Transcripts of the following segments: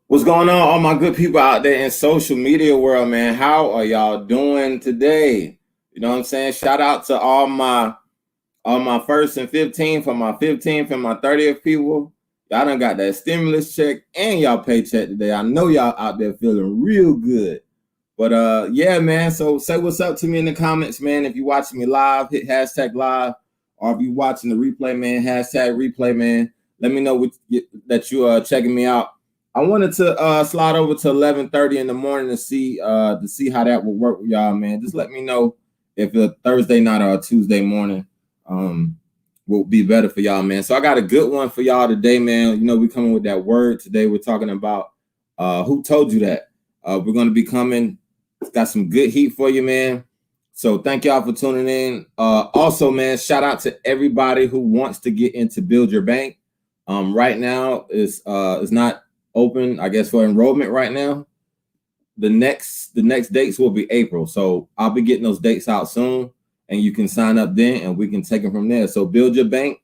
What's going on, all my good people out there in social media world, man? How are y'all doing today? You know what I'm saying? Shout out to all my first and 15th, for my 15th and my 30th people. Y'all done got that stimulus check and y'all paycheck today. I know y'all out there feeling real good. But yeah, man. So say what's up to me in the comments, man. If you're watching me live, hit hashtag live. Or if you're watching the replay, man, hashtag replay, man. Let me know that you are checking me out. I wanted to slide over to 11:30 in the morning to see how that will work with y'all, man. Just let me know if a Thursday night or a Tuesday morning will be better for y'all, man. So I got a good one for y'all today, man. You know, we're coming with that word today. We're talking about who told you that. We're going to be coming. It's got some good heat for you, man. So thank y'all for tuning in. Also, man, shout out to everybody who wants to get into Build Your Bank. Right now is not open, I guess, for enrollment right now. The next dates will be April. So I'll be getting those dates out soon, and you can sign up then and we can take them from there. So Build Your Bank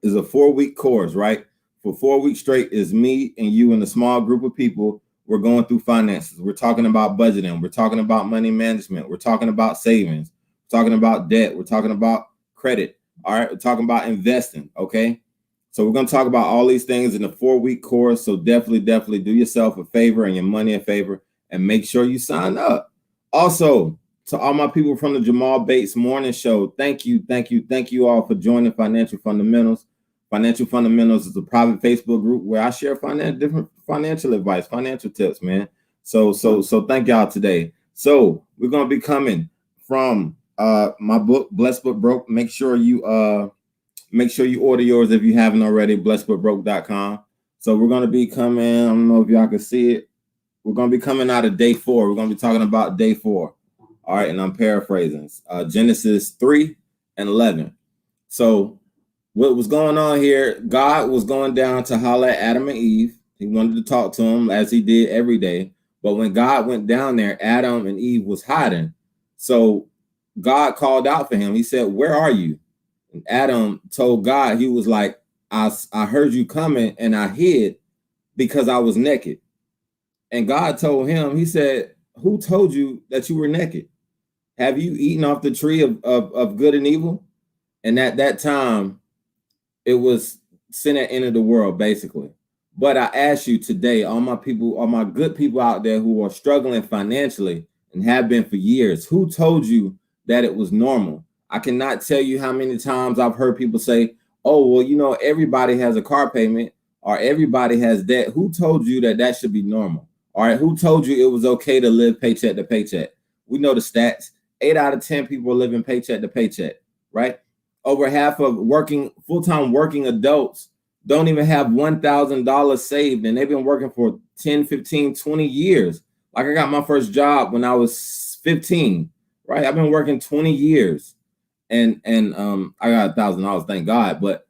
is a 4-week course, right? For 4 weeks straight is me and you and a small group of people. We're going through finances. We're talking about budgeting. We're talking about money management. We're talking about savings. We're talking about debt. We're talking about credit. All right. We're talking about investing. Okay. So we're going to talk about all these things in a 4-week course. So definitely do yourself a favor and your money a favor and make sure you sign up. Also, to all my people from the Jamal Bates Morning Show, thank you all for joining Financial Fundamentals. Financial Fundamentals is a private Facebook group where I share different financial advice, financial tips, man. So thank y'all today. So we're gonna be coming from my book, Blessed But Broke. Make sure you order yours if you haven't already, blessedbutbroke.com. So we're gonna be coming. I don't know if y'all can see it. We're gonna be coming out of day 4. We're gonna be talking about day 4. All right, and I'm paraphrasing. Genesis 3 and 11. So what was going on here, God was going down to holler at Adam and Eve. He wanted to talk to them as he did every day. But when God went down there, Adam and Eve was hiding. So God called out for him. He said, "Where are you?" And Adam told God, he was like, I heard you coming and I hid because I was naked. And God told him, he said, "Who told you that you were naked? Have you eaten off the tree of good and evil?" And at that time, it was sin at the end of the world, basically. But I ask you today, all my people, all my good people out there who are struggling financially and have been for years, who told you that it was normal? I cannot tell you how many times I've heard people say, "Oh, well, you know, everybody has a car payment or everybody has debt." Who told you that that should be normal? All right, who told you it was okay to live paycheck to paycheck? We know the stats. 8 out of 10 people are living paycheck to paycheck, right? Over half of full-time working adults don't even have $1,000 saved, and they've been working for 10, 15, 20 years. Like I got my first job when I was 15, right? I've been working 20 years, and I got $1,000, thank God. But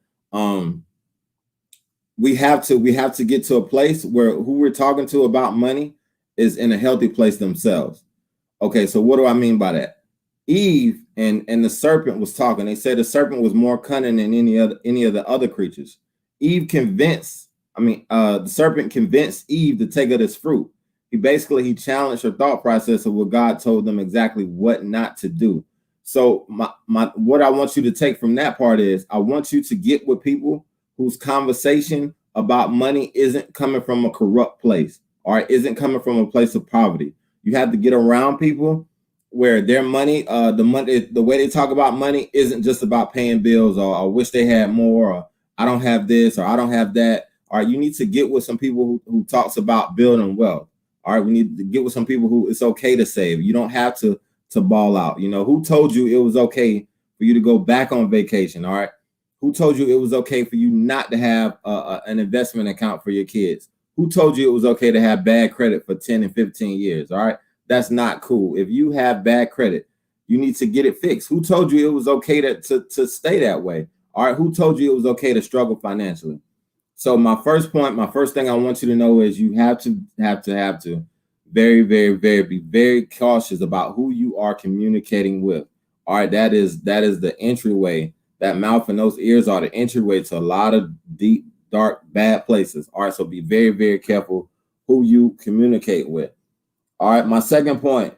we have to get to a place where who we're talking to about money is in a healthy place themselves. Okay, so what do I mean by that? Eve and the serpent was talking. They said the serpent was more cunning than any of the other creatures. The serpent convinced Eve to take of this fruit. He challenged her thought process of what God told them exactly what not to do. So what I want you to take from that part is I want you to get with people whose conversation about money isn't coming from a corrupt place or isn't coming from a place of poverty. You have to get around people where their money, the way they talk about money isn't just about paying bills or I wish they had more or I don't have this or I don't have that. All right, you need to get with some people who talks about building wealth. All right, we need to get with some people who it's okay to save. You don't have to ball out. You know, who told you it was okay for you to go back on vacation? All right, who told you it was okay for you not to have an investment account for your kids? Who told you it was okay to have bad credit for 10 and 15 years? All right. That's not cool. If you have bad credit, you need to get it fixed. Who told you it was okay to stay that way? All right. Who told you it was okay to struggle financially? So my first thing I want you to know is you have to be very cautious about who you are communicating with. All right. That is the entryway. That mouth and those ears are the entryway to a lot of deep, dark, bad places. All right. So be very, very careful who you communicate with. All right, my second point,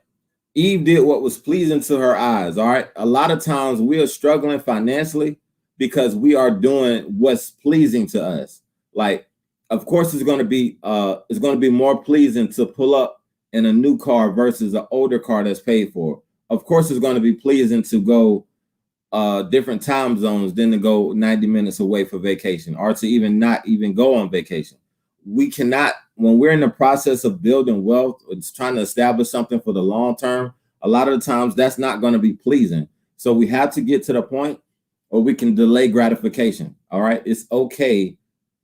Eve did what was pleasing to her eyes. All right, a lot of times we are struggling financially because we are doing what's pleasing to us. Like, of course, it's going to be more pleasing to pull up in a new car versus an older car that's paid for. Of course, it's going to be pleasing to go different time zones than to go 90 minutes away for vacation, or to even not even go on vacation. We cannot, when we're in the process of building wealth, it's trying to establish something for the long term, a lot of the times that's not going to be pleasing. So we have to get to the point where we can delay gratification. All right. It's okay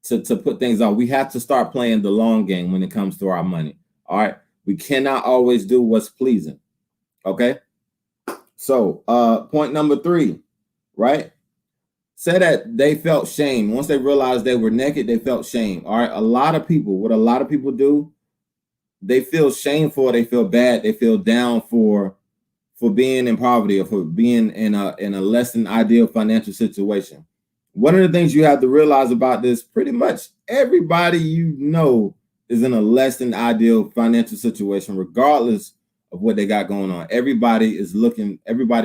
to put things on. We have to start playing the long game when it comes to our money. All right. We cannot always do what's pleasing. Okay. So point number 3, right? Say that they felt shame. Once they realized they were naked, they felt shame. All right. What a lot of people do, they feel shameful, they feel bad, they feel down for being in poverty or for being in a less than ideal financial situation. One of the things you have to realize about this, pretty much everybody you know is in a less than ideal financial situation, regardless of what they got going on. Everybody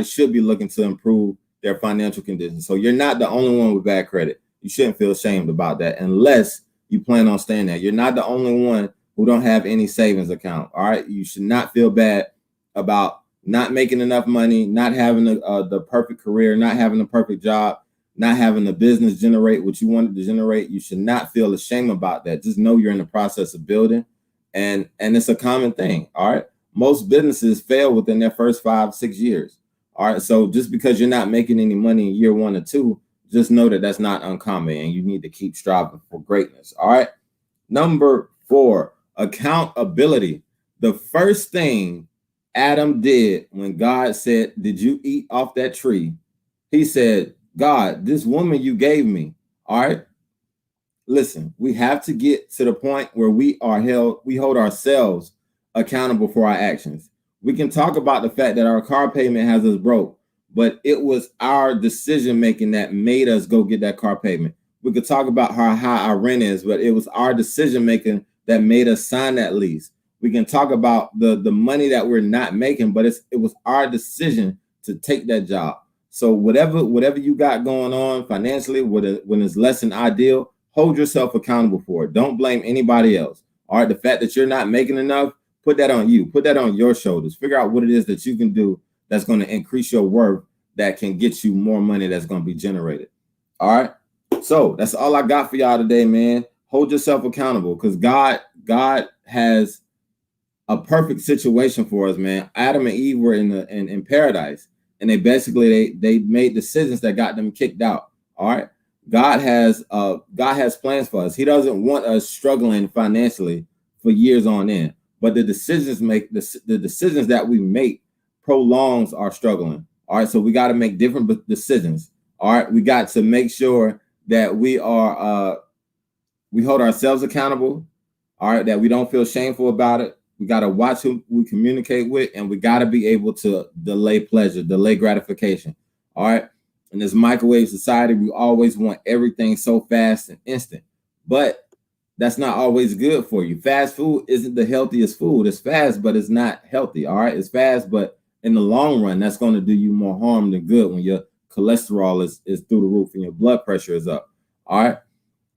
should be looking to improve their financial conditions. So you're not the only one with bad credit. You shouldn't feel ashamed about that unless you plan on staying there. You're not the only one who don't have any savings account. All right. You should not feel bad about not making enough money, not having the perfect career, not having the perfect job, not having the business generate what you wanted to generate. You should not feel ashamed about that. Just know you're in the process of building, and it's a common thing. All right. Most businesses fail within their first 5-6 years. All right. So just because you're not making any money in year 1 or 2, just know that that's not uncommon, and you need to keep striving for greatness. All right. Number 4, accountability. The first thing Adam did when God said, "Did you eat off that tree?" He said, "God, this woman you gave me." All right. Listen, we have to get to the point where we hold ourselves accountable for our actions. We can talk about the fact that our car payment has us broke, but it was our decision making that made us go get that car payment. We could talk about how high our rent is, but it was our decision making that made us sign that lease. We can talk about the money that we're not making, but it was our decision to take that job. So whatever you got going on financially, when it's less than ideal, hold yourself accountable for it. Don't blame anybody else. All right, the fact that you're not making enough, put that on you. Put that on your shoulders. Figure out what it is that you can do that's going to increase your worth, that can get you more money that's going to be generated. All right. So that's all I got for y'all today, man. Hold yourself accountable, because God has a perfect situation for us, man. Adam and Eve were in paradise, and they made decisions that got them kicked out. All right. God has plans for us. He doesn't want us struggling financially for years on end. But the decisions that we make prolongs our struggling. All right. So we got to make different decisions. All right. We got to make sure that we hold ourselves accountable. All right. That we don't feel shameful about it. We got to watch who we communicate with, and we got to be able to delay pleasure, delay gratification. All right. In this microwave society, we always want everything so fast and instant, but that's not always good for you. Fast food isn't the healthiest food. It's fast, but it's not healthy. All right. It's fast, but in the long run, that's going to do you more harm than good when your cholesterol is through the roof and your blood pressure is up. All right.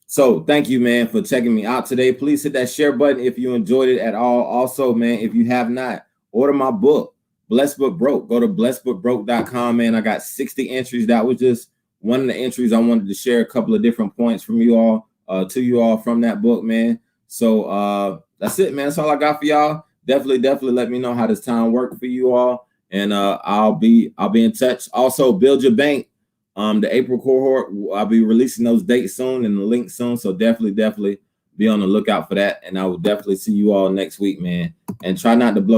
So thank you, man, for checking me out today. Please hit that share button if you enjoyed it at all. Also, man, if you have not, order my book, Blessed But Broke. Go to blessedbutbroke.com, man. I got 60 entries. That was just one of the entries. I wanted to share a couple of different points from you all, to you all from that book, man. So that's it, man. That's all I got for y'all. Definitely let me know how this time worked for you all. And I'll be in touch. Also, Build Your Bank. The April cohort, I'll be releasing those dates soon and the link soon. So definitely be on the lookout for that. And I will definitely see you all next week, man. And try not to blow